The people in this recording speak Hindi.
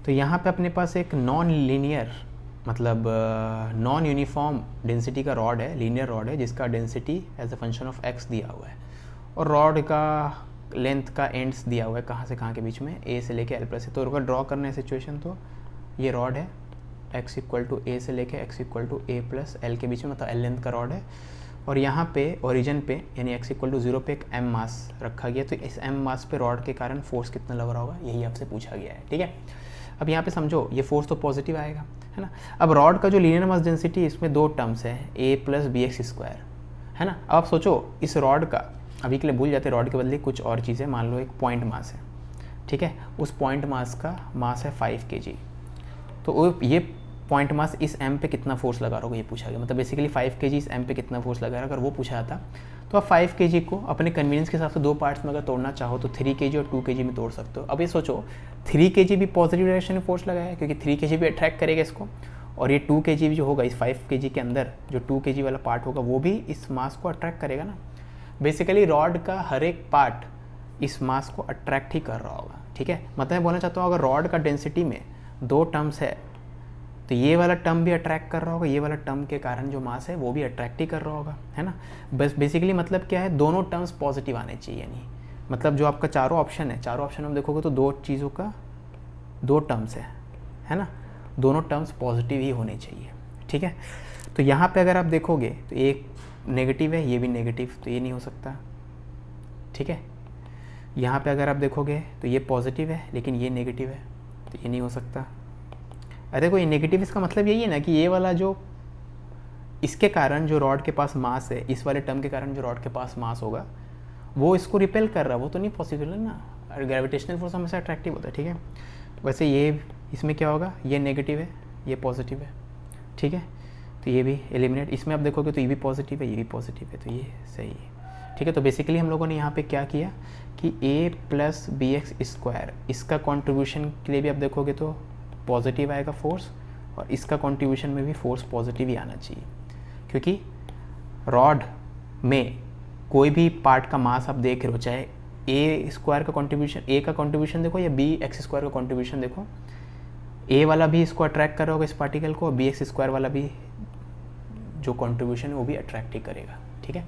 तो यहाँ पे अपने पास एक नॉन लीनियर मतलब नॉन यूनिफॉर्म डेंसिटी का रॉड है, लीनियर रॉड है, जिसका density as a function of x दिया हुआ है और रॉड का लेंथ का एंड्स दिया हुआ है कहाँ से कहाँ के बीच में, ए से लेके एल प्लस है। तो अगर ड्रॉ करना है सिचुएशन तो ये रॉड है x इक्वल टू ए से लेके x equal to A plus L के बीच में, मतलब एल लेंथ का रॉड है और यहाँ पे ओरिजिन पे यानी x इक्वल टू 0 पे एक m मास रखा गया। तो इस m मास पे रॉड के कारण फोर्स कितना लग रहा होगा, यही आपसे पूछा गया है। ठीक है, अब यहाँ पे समझो ये फोर्स तो पॉजिटिव आएगा, है ना। अब रॉड का जो लीनियर मास डेंसिटी, इसमें दो टर्म्स है, a plus B x square, है ना। अब आप सोचो इस रॉड का, अभी के लिए भूल जाते, रॉड के बदले कुछ और चीज़ें, मान लो एक पॉइंट मास है, ठीक है, उस पॉइंट मास का मास है 5 kg। तो ये पॉइंट मास इस m पे कितना फोर्स लगा रहा होगा ये पूछा गया, मतलब बेसिकली 5 kg इस m पे कितना फोर्स लगा रहा है, अगर वो पूछा था तो आप 5 kg को अपने कन्वीनियंस के हिसाब से दो पार्ट्स में अगर तोड़ना चाहो तो 3 kg और 2 kg में तोड़ सकते हो। अब ये सोचो 3 kg भी पॉजिटिव डायरेक्शन में फोर्स लगाया है क्योंकि 3 kg भी अट्रैक्ट करेगा इसको, और ये 2 kg भी जो होगा इस 5 kg के अंदर जो 2 kg वाला पार्ट होगा वो भी इस मास को अट्रैक्ट करेगा ना। बेसिकली रॉड का हर एक पार्ट इस मास को अट्रैक्ट ही कर रहा होगा। ठीक है, मतलब मैं बोलना चाहता हूँ अगर रॉड का डेंसिटी में दो टर्म्स है तो ये वाला टर्म भी अट्रैक्ट कर रहा होगा, ये वाला टर्म के कारण जो मास है वो भी अट्रैक्ट ही कर रहा होगा, है ना। बस बेसिकली मतलब क्या है, दोनों टर्म्स पॉजिटिव आने चाहिए, यानी मतलब जो आपका चारों ऑप्शन है, चारों ऑप्शन में देखोगे तो दो चीज़ों का दो टर्म्स है ना, दोनों टर्म्स पॉजिटिव ही होने चाहिए। ठीक है, तो यहाँ पे अगर आप देखोगे तो एक नेगेटिव है, ये भी नेगेटिव, तो ये नहीं हो सकता। ठीक है, यहाँ पे अगर आप देखोगे तो ये पॉजिटिव है लेकिन ये नेगेटिव है, तो ये नहीं हो सकता। अरे देखो ये नेगेटिव, इसका मतलब यही है ना कि ये वाला जो इसके कारण जो रॉड के पास मास है, इस वाले टर्म के कारण जो रॉड के पास मास होगा वो इसको रिपेल कर रहा है, वो तो नहीं पॉसिबल है ना। और ग्रेविटेशनल फोर्स हमेशा अट्रैक्टिव होता है। ठीक है, वैसे ये इसमें क्या होगा, ये नेगेटिव है ये पॉजिटिव है। ठीक है, तो ये भी एलिमिनेट, इसमें आप देखोगे तो ये भी पॉजिटिव है ये भी पॉजिटिव है, तो ये सही है। ठीक है, तो बेसिकली हम लोगों ने यहाँ पे क्या किया कि a plus B x square, इसका कॉन्ट्रीब्यूशन के लिए भी आप देखोगे तो पॉजिटिव आएगा फोर्स, और इसका कंट्रीब्यूशन में भी फोर्स पॉजिटिव ही आना चाहिए, क्योंकि रॉड में कोई भी पार्ट का मास आप देख रहे हो, चाहे ए स्क्वायर का कंट्रीब्यूशन, ए का कंट्रीब्यूशन देखो या बी एक्स स्क्वायर का कंट्रीब्यूशन देखो, ए वाला भी इसको अट्रैक्ट कर रहा होगा इस पार्टिकल को, बी एक्स स्क्वायर वाला भी जो कंट्रीब्यूशन है वो भी अट्रैक्ट ही करेगा। ठीक है,